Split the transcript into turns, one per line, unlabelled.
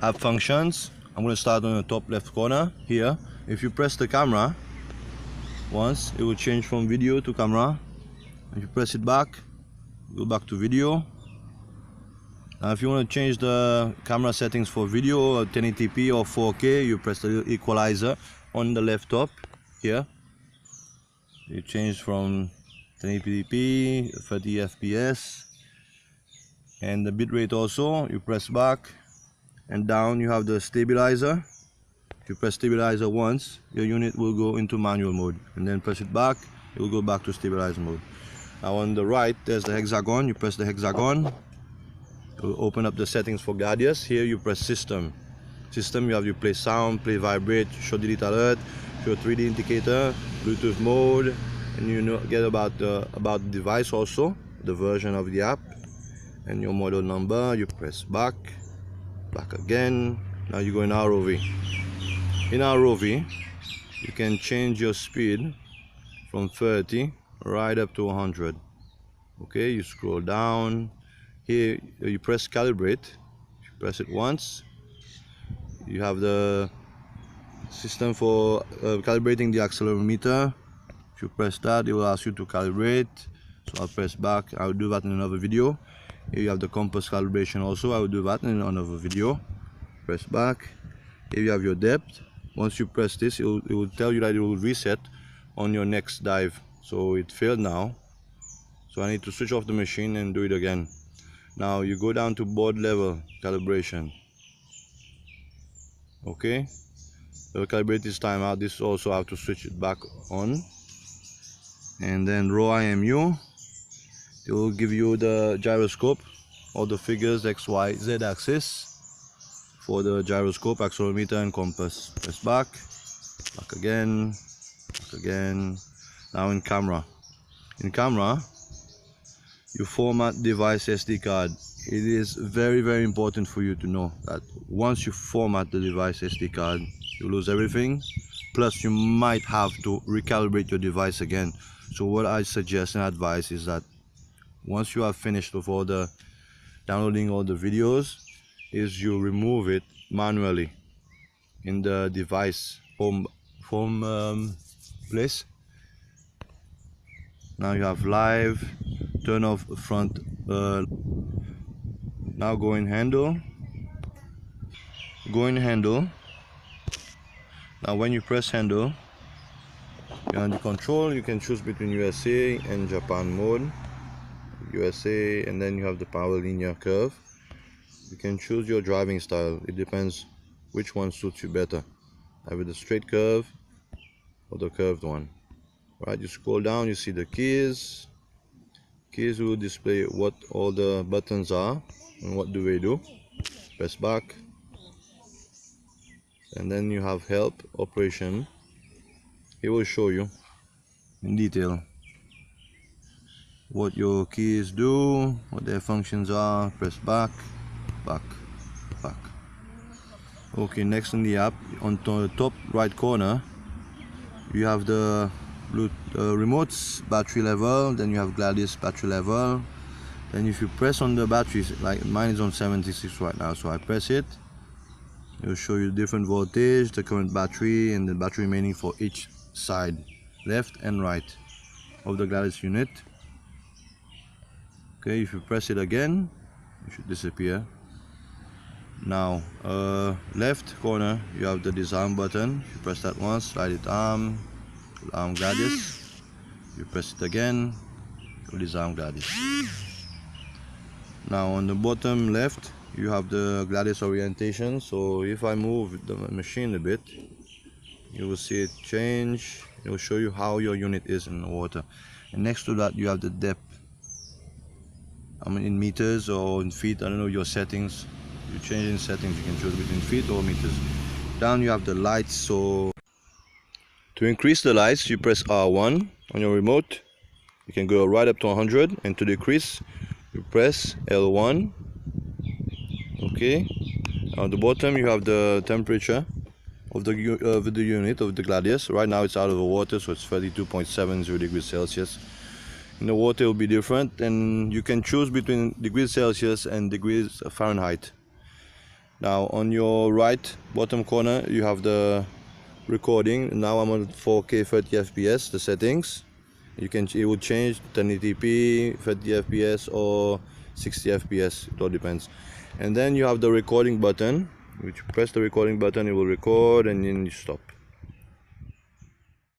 app functions. I'm going to start on the top left corner here. If you press the camera once, it will change from video to camera. If you press it back, go back to video. Now if you want to change the camera settings for video, 1080p or 4K, you press the equalizer on the left top here. You change from 1080p, 30 fps, and the bitrate also. You press back and down, you have the stabilizer. If you press stabilizer once, your unit will go into manual mode, and then press it back, it will go back to stabilizer mode. Now on the right, there's the hexagon. You press the hexagon, it will open up the settings for Gladius. Here you press system. You have you play sound, play vibrate, show delete alert, show 3D indicator, Bluetooth mode, and you get about the device also, the version of the app, and your model number. You press back again. Now you go in ROV. In ROV, you can change your speed from 30 right up to 100. Okay, you scroll down. Here you press calibrate. You press it once. You have the system for calibrating the accelerometer. If you press that, it will ask you to calibrate. So I'll press back. I'll do that in another video. Here you have the compass calibration also. I will do that in another video. Press back. Here you have your depth. Once you press this, it will tell you that it will reset on your next dive. So it failed now. So I need to switch off the machine and do it again. Now you go down to board level calibration. Okay, the calibrate this time out. This also have to switch it back on. And then row IMU, it will give you the gyroscope, all the figures, X, Y, Z axis for the gyroscope, accelerometer and compass. Press back again. Now in camera, you format device SD card. It is very important for you to know that once you format the device SD card, you lose everything, plus you might have to recalibrate your device again. So what I suggest and advise is that once you have finished with all the downloading all the videos, is you remove it manually in the device home place. Now you have live, turn off front. Now go in handle. Now when you press handle, you're under control. You can choose between USA and Japan mode. USA, and then you have the power linear curve. You can choose your driving style. It depends which one suits you better, either the straight curve or the curved one. Right, you scroll down, you see the keys. Keys will display what all the buttons are and what do they do. Press back, and then you have help operation. It will show you in detail what your keys do, what their functions are. Press back. Okay, next in the app, on the top right corner, you have the remote's battery level. Then you have Gladius battery level. Then if you press on the batteries, like mine is on 76 right now, so I press it, it will show you different voltage, the current battery, and the battery remaining for each side, left and right of the Gladius unit. Okay, if you press it again, it should disappear. Now left corner, you have the disarm button. If you press that once, slide it arm Gladius. You press it again, it will disarm Gladius. Now on the bottom left, you have the Gladius orientation. So if I move the machine a bit, you will see it change. It will show you how your unit is in the water. And next to that, you have the depth. I mean, in meters or in feet, I don't know your settings. You change in settings, you can choose between feet or meters. Down you have the lights. So to increase the lights, you press R1 on your remote. You can go right up to 100, and to decrease, you press L1. Okay. Now at the bottom you have the temperature of the unit of the Gladius. Right now it's out of the water, so it's 32.70 degrees Celsius. In the water it will be different, and you can choose between degrees Celsius and degrees Fahrenheit. Now on your right bottom corner you have the recording. Now I'm on 4K 30 FPS, the settings. It will change 1080p, 30 FPS or 60 FPS, it all depends. And then you have the recording button, which you press the recording button, it will record and then you stop.